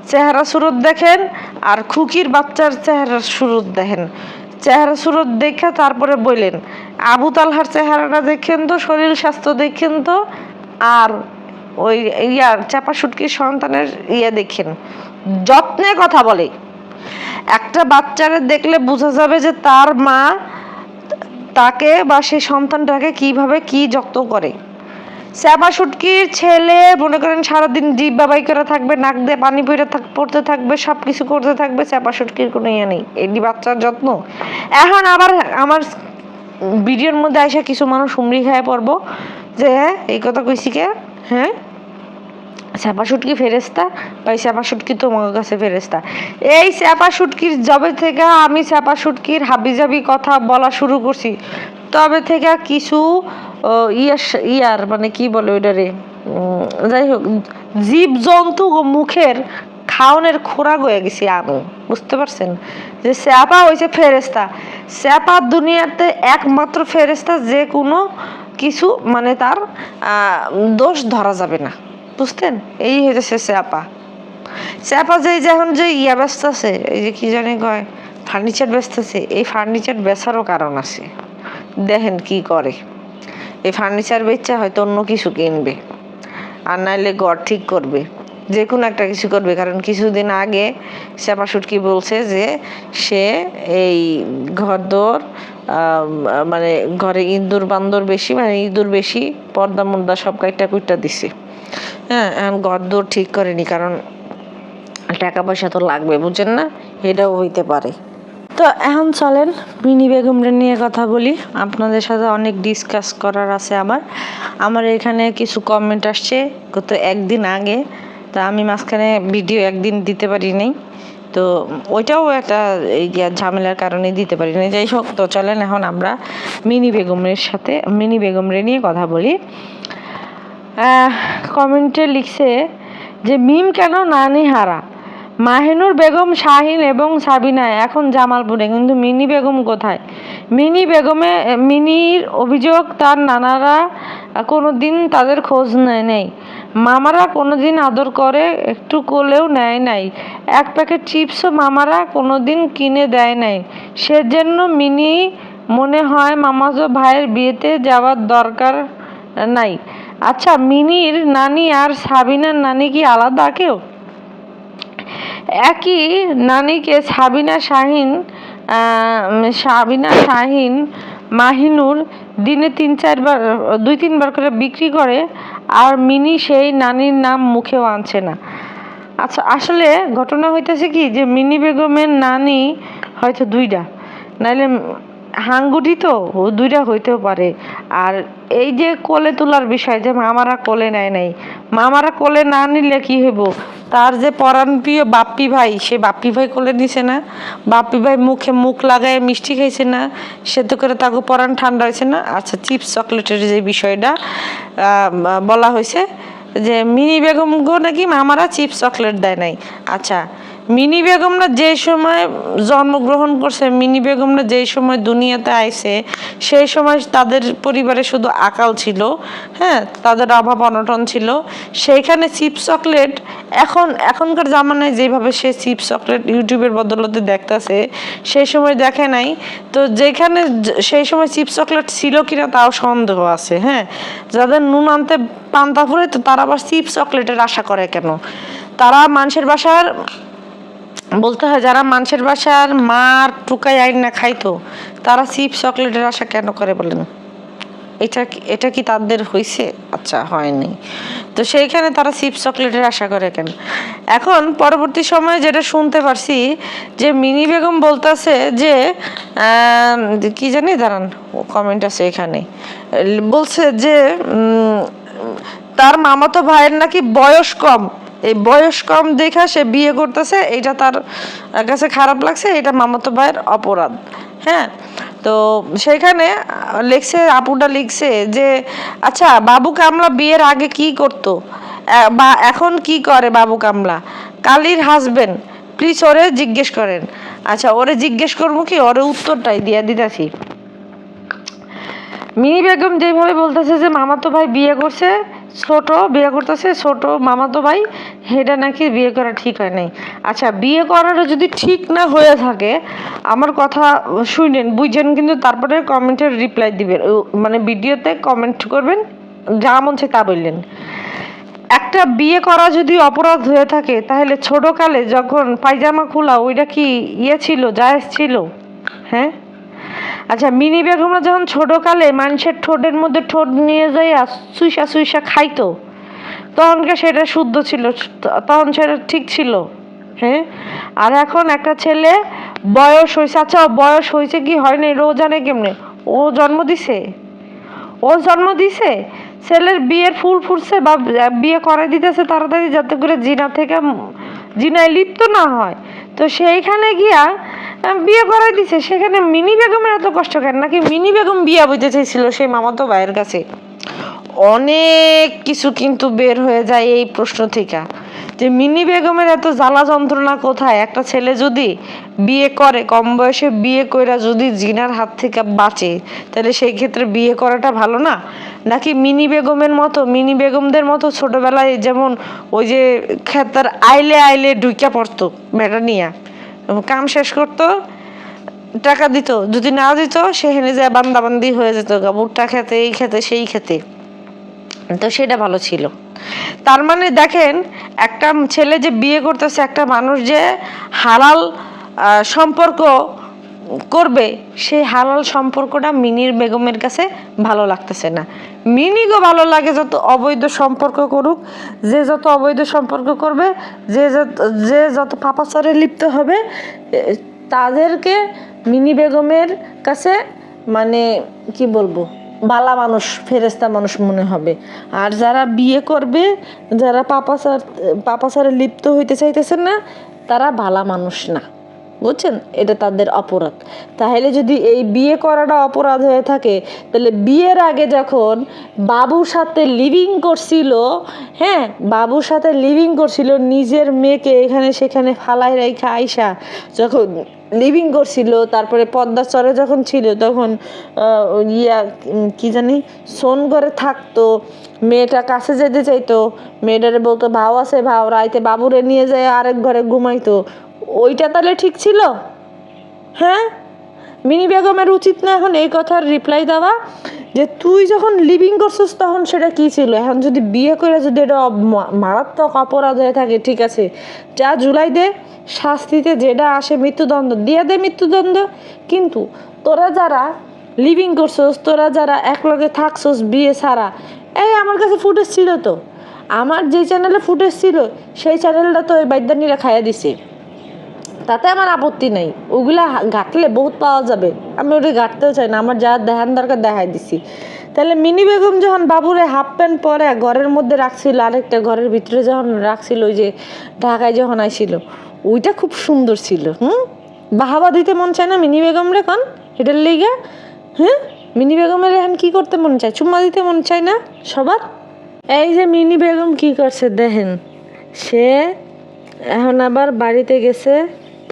চেহারা সুরত দেখেন, আর খুকির বাচ্চার চেহারা সুরত দেখেন। চেহারা সুরত দেখে তারপরে বললেন, আবু তালহার চেহারাটা দেখেন তো, শরীর স্বাস্থ্য দেখেন তো, আর ওই চাপা শুটকির সন্তানের দেখেন, যত্নে কথা বলে। একটা বাচ্চারে দেখলে বোঝা যাবে যে তার মা তাকে বা সেই সন্তানটাকে কিভাবে কি যত্ন করে। চাপা শুটকির ছেলে মনে করেন সারাদিন জিভ বাবাই করে থাকবে, নাক দিয়ে পানি পড়তে থাকবে, সবকিছু করতে থাকবে, চাপা শুটকির কোনো ইয়ে নেই। এটি বাচ্চার যত্ন। এখন আবার আমার ভিডিওর মধ্যে আইসা কিছু মানুষ হুমড়ি খায় পড়বো যে হ্যাঁ এই কথা কইছি কে, হ্যাঁ চাপা শুটকি ফেরেস্তা, বা চাপা শুটকি তোমার কাছে ফেরেস্তা। এই চাপা শুটকির জবে থেকে আমি চাপা শুটকির হাবিজাবি কথা বলা শুরু করছি, তবে থেকে কিছু ইয়ার মানে কি বলে ওইটারে, যাই হোক, জীব জন্তু মুখের খাওনের খোরাক হয়ে গেছি আমি, বুঝতে পারছেন? যে চাপা হয়েছে ফেরেস্তা। চাপা দুনিয়াতে একমাত্র ফেরেস্তা, যে কোনো কিছু মানে তার দোষ ধরা যাবে না, বুঝতেন? এই হয়েছে চাপা যে এখন যে ব্যস্ত আছে, এই যে কি জানি কয় ফার্নিচার ব্যস্ত আছে, এই ফার্নিচার বেচারও কারণ আছে। দেখেন কি করে, এই ফার্নিচার বেচা হয়তো অন্য কিছু কিনবে, আর নাইলে ঘর ঠিক করবে, যে কোনো একটা কিছু করবে। কারণ কিছুদিন আগে চাপা শুটকি বলছে যে সে এই ঘরদোর মানে ঘরে ইঁদুর বান্দর বেশি, মানে ইঁদুর বেশি, পর্দা মর্দা সব কুইটা দিছে। হ্যাঁ, এখন ঘরদোর ঠিক করেনি, কারণ টাকা পয়সা তো লাগবে, বুঝছেন না? এটাও হইতে পারে। তো এখন চলেন মিনি বেগমরে নিয়ে কথা বলি। আপনাদের সাথে অনেক ডিসকাস করার আছে আমার এখানে কিছু কমেন্ট আসছে গত একদিন আগে, তা আমি মাঝখানে ভিডিও একদিন দিতে পারি নাই, তো ওইটাও একটা ঝামেলার কারণে দিতে পারি নাই। যাই হোক, তো চলেন এখন আমরা মিনি বেগমরে নিয়ে কথা বলি। কমেন্টে লিখছে যে মিম কেন নানি হারা, মাহিনুর বেগম, শাহিন এবং সাবিনা এখন জামালপুরে, কিন্তু মিনি বেগম কোথায়? মিনির অভিযোগ তার নানারা কোনোদিন তাদের খোঁজ নেই, মামারা কোনোদিন আদর করে একটু কোলেও নেয় নাই, এক প্যাকেট চিপসও মামারা কোনোদিন কিনে দেয় নাই, সেজন্য মিনি মনে হয় মামাজো ভাইয়ের বিয়েতে যাওয়ার দরকার নাই। আচ্ছা, মিনির নানি আর সাবিনার নানি কি আলাদা কেউ? একই নানিকে সাবিনা শাহিন মাহিনুর দিনে 2-3 বার করে বিক্রি করে, আর মিনি সেই নানির নাম মুখেও আনছে না। আচ্ছা, আসলে ঘটনা হইতেছে কি যে মিনি বেগমের নানি হয়তো 2টা, নাইলে হাঙ্গুটি তো ও 2টা হইতেও পারে। আর এই যে কোলে তোলার বিষয়, যে মামারা কোলে নেয় নাই, মামারা কোলে না নিলে কি হইব, তার যে পরাণ প্রিয় বাপ্পি ভাই, সে বাপ্পি ভাই কোলে নিছে না, বাপ্পি ভাই মুখে মুখ লাগায় মিষ্টি খাইছে না, সেতো করে তাকে পরাণ ঠান্ডা হয়েছে না। আচ্ছা, চিপস চকলেটের যে বিষয়টা বলা হয়েছে যে মিনি বেগম গো নাকি মামারা চিপস চকলেট দেয় নাই। আচ্ছা, মিনি বেগমরা যে সময় জন্মগ্রহণ করছে, মিনি বেগমরা যেই সময় দুনিয়াতে আইছে, সেই সময় তাদের পরিবারে শুধু আকাল ছিল, হ্যাঁ, তাদের অভাব অনটন ছিল। সেইখানে চিপস চকলেট এখনকার জামানায় যেভাবে সে চিপস চকলেট ইউটিউবের বদলতে দেখতেছে, সেই সময় দেখে নাই। তো যেখানে সেই সময় চিপস চকলেট ছিল কিনা তাও সন্দেহ আছে। হ্যাঁ, যাদের নুন আনতে পান্তা ফুরে, তো তারা আবার চিপস চকলেটের আশা করে কেন? তারা মানুষের বাসার, বলতে হয় যারা মানুষের বাসার মার টুকাই আইন না খাইতো, তারা চিপস চকলেটের আশা কেন করে বলেন? এটা কি তাদের হয়েছে? আচ্ছা, হয়নি। তো সেইখানে তারা চিপস চকলেটের আশা করে কেন? এখন পরবর্তী সময়ে যেটা শুনতে পারছি যে মিনি বেগম বলতেছে যে কি জানি, দাঁড়ান, কমেন্ট আছে এখানে, বলছে যে তার মামাতো ভাইয়ের নাকি বয়স কম, এই বয়স কম দেখা সে বিয়ে করতেছে, এটা তার কাছে খারাপ লাগছে, এটা মামাতো ভাইয়ের অপরাধ। হ্যাঁ, তো সেইখানে লিখছে, আপুটা লিখছে যে আচ্ছা, বাবু কামলা বিয়ের আগে কি করতো বা এখন কি করে বাবু কামলা? কালীর হাজবেন্ড, প্লিজ ওরে জিজ্ঞেস করেন। আচ্ছা, ওরে জিজ্ঞেস করবো কি, ওরে উত্তরটাই দিয়ে দিতেছি। মিনি বেগম যেভাবে বলতেছে যে মামাতো ভাই বিয়ে করছে, বিয়ে করতেছে ছোট মামাতো ভাই, সেটা নাকি বিয়ে করা ঠিক হয় নাই। আচ্ছা, বিয়ে করাটা যদি ঠিক না হয়ে থাকে, আমার কথা শুনেন, বুঝছেন, কিন্তু তারপরে কমেন্টের রিপ্লাই দিবেন, মানে ভিডিওতে কমেন্ট করবেন, যা মন চায় তা বললেন। একটা বিয়ে করা যদি অপরাধ হয়ে থাকে, তাহলে ছোটকালে যখন পায়জামা খোলা, ওইটা কি ছিল, জায়েজ ছিল? হ্যাঁ। আচ্ছা, মিনি বেগমরা যখন ছোটকালে মানুষের ঠোঁটের মধ্যে ঠোঁট নিয়ে যাইয়া সুইসা খাইতো, তখনকে সেটা শুদ্ধ ছিল, তখন সেটা ঠিক ছিল। হ্যাঁ, আর এখন একটা ছেলে বয়স হয়েছে, আচ্ছা বয়স হয়েছে কি হয় নাই ও জানে কেমনে? ও জন্ম দিছে, ছেলের বিয়ের ফুল ফুটছে বা বিয়ে করে দিতেছে তাড়াতাড়ি, যাতে করে জিনায় লিপ্ত না হয়। তো সেইখানে গিয়া বিয়ে করাই দিছে, সেখানে মিনি বেগমের এত কষ্ট কেন? নাকি মিনি বেগম বিয়া বইতে চাইছিল সেই মামাতো ভাইয়ের কাছে? অনেক কিছু কিন্তু বের হয়ে যায় এই প্রশ্ন থেকে, যে মিনি বেগমের এত জ্বালা যন্ত্রণা কোথায়? একটা ছেলে যদি বিয়ে করে, কম বয়সে বিয়ে কইরা যদি জিনার হাত থেকে বাঁচে, তাহলে সেই ক্ষেত্রে বিয়ে করাটা ভালো না? নাকি মিনি বেগমদের মতো ছোটবেলায় যেমন ওই যে খেতার আইলে ঢুইকা পড়তো মেয়েটা নিয়া, কাম শেষ করতো, টাকা দিত, যদি না দিত সেখানে যায় বান্দাবান্দি হয়ে যেত, ভুট্টা খেতে, এই খেতে সেই খেতে। তো সেটা ভালো ছিল। তার মানে দেখেন, একটা ছেলে যে বিয়ে করতেছে, একটা মানুষ যে হালাল সম্পর্ক করবে, সেই হালাল সম্পর্কটা মিনির বেগমের কাছে ভালো লাগতেছে না। মিনিগো ভালো লাগে যত অবৈধ সম্পর্ক করুক, যে যত অবৈধ সম্পর্ক করবে, যে যত পাপাচারে লিপ্ত হবে, তাদেরকে মিনি বেগমের কাছে মানে কি বলবো, বালা মানুষ, ফেরেস্তা মানুষ মনে হবে। আর যারা বিয়ে করবে, যারা পাপাচারে লিপ্ত হইতে চাইতেছেন না, তারা ভালা মানুষ না, বুঝছেন? এটা তাদের অপরাধ। তাহলে যদি এই বিয়ে করাটা অপরাধ হয়ে থাকে, তাহলে বিয়ের আগে যখন বাবুর সাথে লিভিং করছিল, হ্যাঁ, বাবুর সাথে লিভিং করছিল, নিজের মেয়েকে এখানে সেখানে ফালাই রাইখা আইসা যখন লিভিং করছিল, তারপরে পদ্মাচরে যখন ছিল, তখন কি জানি সোনগড়ে থাকতো, মেয়েটা কাছে যেতে চাইতো, মেয়েটারে বলতো ভাও আছে ভাও, রাইতে বাবুরে নিয়ে যায় আরেক ঘরে ঘুমাইতো, ওইটা তাহলে ঠিক ছিল? হ্যাঁ, মিনি বেগমের উচিত না এখন এই কথার রিপ্লাই দেওয়া, যে তুই যখন লিভিং করছিস তখন সেটা কি ছিল? এখন যদি বিয়ে করে যদি এটা মারাত্মক অপরাধ হয়ে থাকে, ঠিক আছে, যা জুলাই দে, শাস্তিতে যেটা আসে মৃত্যুদণ্ড দিয়ে দে, মৃত্যুদণ্ড। কিন্তু তোরা যারা লিভিং করছোস, তোরা যারা একলগে থাকছোস বিয়ে ছাড়া, এই আমার কাছে ফুটেজ ছিল তো, আমার যে চ্যানেলে ফুটেজ ছিল সেই চ্যানেলটা তো ওই বাইদানিরা খাইয়া দিছে, তাতে আমার আপত্তি নেই, ওগুলা ঘাটলে বহুত পাওয়া যাবে, আমি ওটা ঘাটতেও চাই না, আমার যা দেখান দরকার দেখাই দিছি। তাহলে মিনি বেগম যখন বাবুরে হাফ প্যান্ট পরে ঘরের মধ্যে রাখছিল, আরেকটা ঘরের ভিতরে যখন রাখছিল, ওই যে ঢাকায় যখন আইছিল, ওইটা খুব সুন্দর ছিল। বাহাবা দিতে মন চায় না মিনি বেগম রে কন এটার লেগে? মিনি বেগমের এখন কি করতে মন চায়? চুম্মা দিতে মন চায় না সবার? এই যে মিনি বেগম কি করছে দেখেন, সে এখন আবার বাড়িতে গেছে,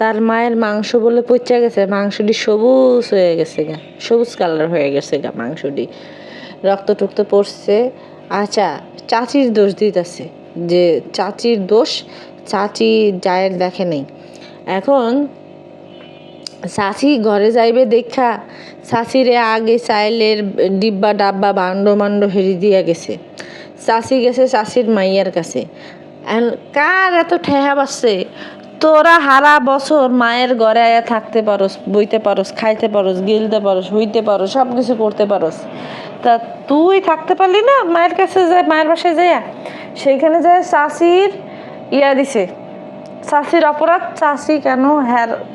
তার মায়ের মাংস বলে পচা গেছে, মাংসটি সবুজ হয়ে গেছে গা, সবুজ কালার হয়ে গেছে গা মাংসটি, রক্ত টুক্ত পড়ছে। আচ্ছা, চাচির দোষ দিতেছে যে চাচির দোষ, চাচি জায়ের দেখে নেই। এখন চাচি ঘরে যাইবে দেখা চাচিরে আগে চাইলের ডিব্বা ডাব্বা বান্ড হেরি দিয়া গেছে, চাচি গেছে চাচির মাইয়ার কাছে। কার এত ঠেহা বাসছে? তোরা হারা বছর মায়ের ঘরে আয়া থাকতে পারোস, বইতে পারোস, খাইতে পারোস, গিলতে পারোস, হইতে পারোস, সব কিছু করতে পারোস, তা তুই থাকতে পারলি না মায়ের কাছে যায়, মায়ের বাসায় যাইয়া সেইখানে যায় চাচির ইয়া দিছে, চাচির অপরাধ। চাচি কেন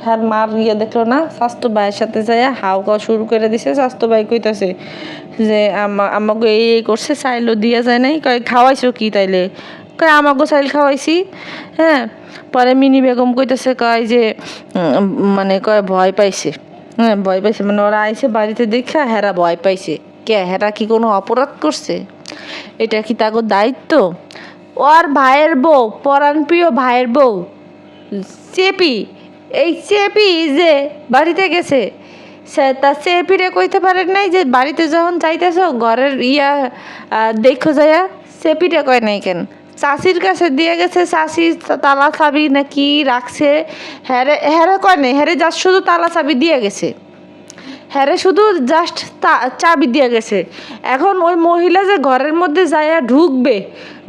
হ্যার মার ইয়ে দেখলো না, স্বাস্থ্য ভাইয়ের সাথে যাইয়া হাউ খাওয়া শুরু করে দিছে। স্বাস্থ্য ভাই কইতাছে যে আমাকে এই করছে, চাইলো দিয়া যায় নাই, কয় খাওয়াইছো কি তাইলে, কয় আমাকে চাইল খাওয়াইছি। পরে মিনি বেগম কইতাছে, কয় যে মানে কয় ভয় পাইছে, ভয় পাইছে মানে ওরা আইছে বাড়িতে দেখা হেরা ভয় পাইছে। কে হেরা কি কোনো অপরাধ করছে? এটা কি তাকে দায়িত্ব? ওর ভাইয়ের বউ, পরাণ প্রিয় ভাইয়ের বউ চেপি, এই চেপি যে বাড়িতে গেছে, তা চেপিরে কইতে পারেন নাই যে বাড়িতে যখন চাইতেছ ঘরের ইয়া দেখো যাইয়া? চেপিরে কয় নাই কেন? চাষির কাছে দিয়ে গেছে, চাষি তালা চাবি না কি রাখছে, হ্যারে কয় নাই, হ্যারে যা শুধু তালা চাবি দিয়ে গেছে, হ্যারে শুধু জাস্ট চাবি দিয়ে গেছে। এখন ওই মহিলা যে ঘরের মধ্যে যাইয়া ঢুকবে,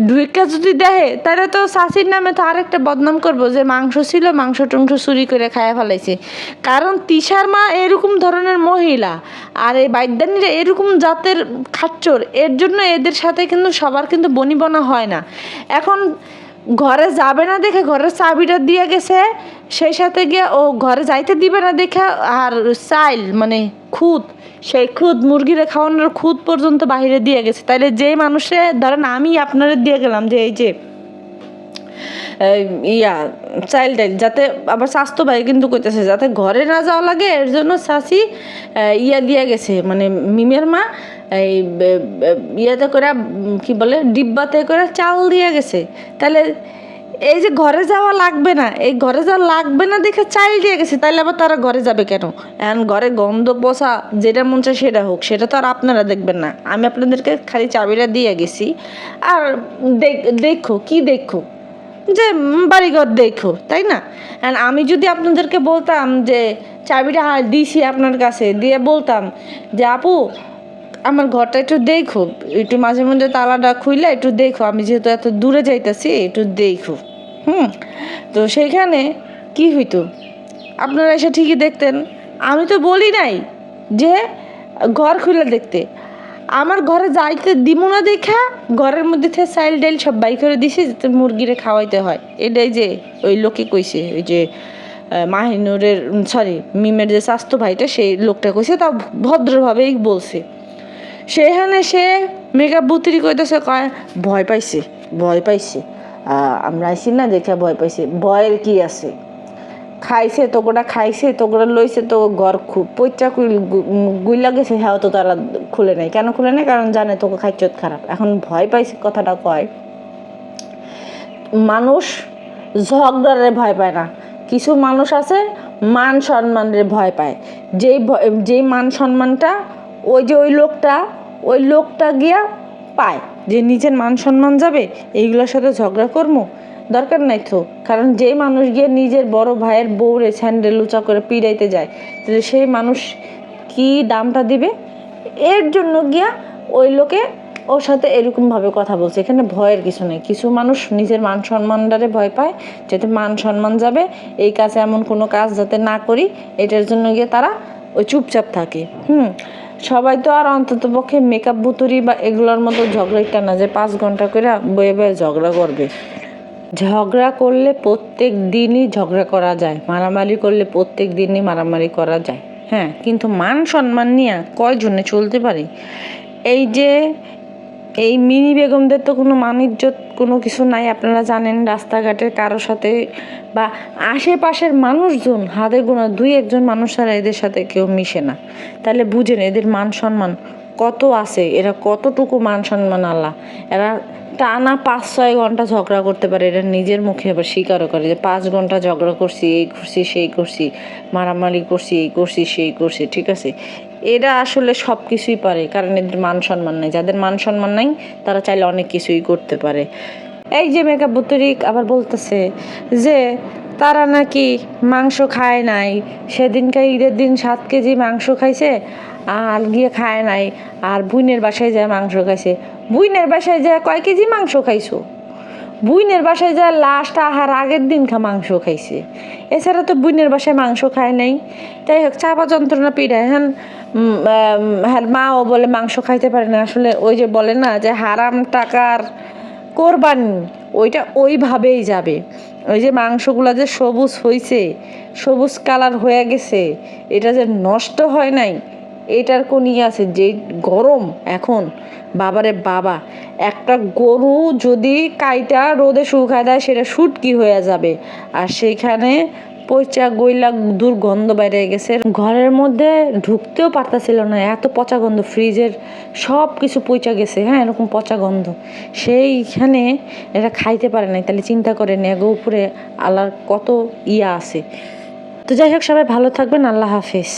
ঢুকে যদি দেখে তাহলে তো শাশির নামে তো আরেকটা বদনাম করবো যে মাংস ছিল, মাংস টুংস চুরি করে খাইয়া ফেলাইছে। কারণ তিশার মা এরকম ধরনের মহিলা, আর এই বাইদানিরা এরকম জাতের খাচ্চর, এর জন্য এদের সাথে কিন্তু সবার কিন্তু বনিবনা হয় না। এখন ঘরে যাবে না দেখে ঘরের চাবিটা দিয়ে গেছে, সেই সাথে গিয়ে ও ঘরে যাইতে দিবে না দেখে আর চাইল মানে খুদ, সেই খুদ মুরগিরে খাওয়ানোর খুদ পর্যন্ত বাহিরে দিয়ে গেছে। তাইলে যে মানুষে ধরেন আমি আপনারা দিয়ে গেলাম যে এই যে ইয়া চাইল টাইল, যাতে আবার স্বাস্থ্য ভাই কিন্তু কইতেছে যাতে ঘরে না যাওয়া লাগে, এর জন্য চাষি ইয়া দিয়ে গেছে, মানে মিমের মা এই ইয়াতে করে কি বলে ডিব্বাতে করে চাল দিয়ে গেছে। তাহলে এই যে ঘরে যাওয়া লাগবে না, এই ঘরে যাওয়া লাগবে না দেখে চাল দিয়ে গেছে, তাইলে আবার তারা ঘরে যাবে কেন? এখন ঘরে গন্ধ পোষা যেটা মন চায় সেটা হোক, সেটা তো আর আপনারা দেখবেন না, আমি আপনাদেরকে খালি চাবিটা দিয়ে গেছি। আর দেখো কি দেখো যে বাড়িঘর দেখো, তাই না? অ্যান্ড আমি যদি আপনাদেরকে বলতাম যে চাবিটা দিছি আপনার কাছে, দিয়ে বলতাম যে আপু আমার ঘরটা একটু দেখো, একটু মাঝে মধ্যে তালাটা খুইলে একটু দেখো, আমি যেহেতু এত দূরে যাইতেছি একটু দেখো, তো সেইখানে কি হইতো? আপনারা এসে ঠিকই দেখতেন। আমি তো বলি নাই যে ঘর খুলে দেখতে, আমার ঘরে যাইতে দিব না দেখা ঘরের মধ্যে থেকে চাইল ডাইল সব বাই করে দিছে যাতে মুরগিরে খাওয়াইতে হয়। এটাই যে ওই লোকে কইছে, ওই যে মাহিনুরের সরি মিমের যে স্বাস্থ্য ভাইটা সেই লোকটা কইছে, তা ভদ্রভাবেই বলছে। সেখানে সে মেকআপ বুতিরি কইতেছে, কয় ভয় পাইছে, ভয় পাইছে, আমরা আইসি না দেখে ভয় পাইছে। ভয়ের কি আছে? খাইছে তোকোটা, খাইছে তোকোটা লইছে, তো ঘর খুব পৈচা গুইলা গেছে, হ্যাঁ তো তারা খুলে নেয়। কেন খুলে নেয়? কারণ জানে তোকে খাইচত খারাপ। এখন ভয় পাইছে কথাটা কয়, মানুষ ঝগড়ারে ভয় পায় না, কিছু মানুষ আছে মান সম্মানের ভয় পায়। যেই মান সম্মানটা ওই যে ওই লোকটা গিয়া পায় যে নিজের মান সম্মান যাবে, এইগুলোর সাথে ঝগড়া করবো দরকার নাই তো। কারণ যে মানুষ গিয়ে নিজের বড় ভাইয়ের বউরে স্যান্ডেল উঁচা করে পিড়াইতে যায়, তাহলে সেই মানুষ কি দামটা দিবে? এর জন্য গিয়া ওই লোকে ওর সাথে এরকমভাবে কথা বলছে। এখানে ভয়ের কিছু নেই। কিছু মানুষ নিজের মান সম্মানটারে ভয় পায়, যাতে মান সম্মান যাবে, এই কাজে এমন কোনো কাজ যাতে না করি, এটার জন্য গিয়ে তারা ওই চুপচাপ থাকে। সবাই তো আর অন্তত পক্ষে মেকআপ ভুতুরি বা এগুলোর মতো ঝগড়াটা না যে 5 ঘন্টা করে বয়ে বয়ে ঝগড়া করবে। ঝগড়া করলে প্রত্যেক দিনই ঝগড়া করা যায়, মারামারি করলে প্রত্যেক দিনই মারামারি করা যায়, হ্যাঁ, কিন্তু মান সম্মান নিয়ে কয়জনে চলতে পারে? এই যে এই মিনি বেগমদের তো কোনো মান ইজ্জত কোনো কিছু নাই, আপনারা জানেন। রাস্তাঘাটের কারোর সাথে বা আশেপাশের মানুষজন হাতে গোনা 2-1 মানুষ ছাড়া এদের সাথে কেউ মিশে না। তাহলে বুঝেন এদের মান সম্মান কত আছে, এরা কতটুকু মান সম্মান আল্লাহ। এরা টানা 5-6 ঘন্টা ঝগড়া করতে পারে, এরা নিজের মুখে আবার স্বীকারও করে যে 5 ঘন্টা ঝগড়া করছি, এই করছি সেই করছি, মারামারি করছি, এই করছি সেই করছি, ঠিক আছে। এরা আসলে সব কিছুই পারে, কারণ এদের মান সম্মান নাই। যাদের মান সম্মান নাই তারা চাইলে অনেক কিছুই করতে পারে। এই যে মেকআপ বুতুরিক আবার বলতেছে যে তারা নাকি মাংস খায় নাই, সেদিনকার ঈদের দিন 7 কেজি মাংস খাইছে আর গিয়ে খায় নাই, আর বুইনের বাসায় যায় মাংস খাইছে। বুইনের বাসায় যায় কয় কেজি মাংস খাইছো? বুইনের বাসায় যায় লাস্ট আহার আগের দিন মাংস খাইছে, এছাড়া তো বুইনের বাসায় মাংস খায় নাই। তাই হোক, চাপা যন্ত্রণা পীড়ায় হ্যাঁ। হ্যাঁ, মাও বলে মাংস খাইতে পারে না। আসলে ওই যে বলে না যে হারাম টাকার কোরবানি, ওইটা ওইভাবেই যাবে। ওই যে মাংসগুলো যে সবুজ হয়েছে, সবুজ কালার হয়ে গেছে, এটা যে নষ্ট হয় নাই, এটার কোন আছে যে গরম এখন। বাবারে বাবা, একটা গরু যদি কাইটা রোদে শুকায় দেয় সেটা শুটকি হয়ে যাবে, আর সেইখানে পচা গইলা দুর্গন্ধ বাইরে গেছে, ঘরের মধ্যে ঢুকতেও পারতাছিল না, এত পচা গন্ধ। ফ্রিজের সব কিছু পচা গেছে, হ্যাঁ, এরকম পচা গন্ধ। সেইখানে এরা খাইতে পারে নাই। তাহলে চিন্তা করেন এগো উপরে আল্লাহর কত আছে। তো যাই হোক, সবাই ভালো থাকবেন, আল্লাহ হাফেজ।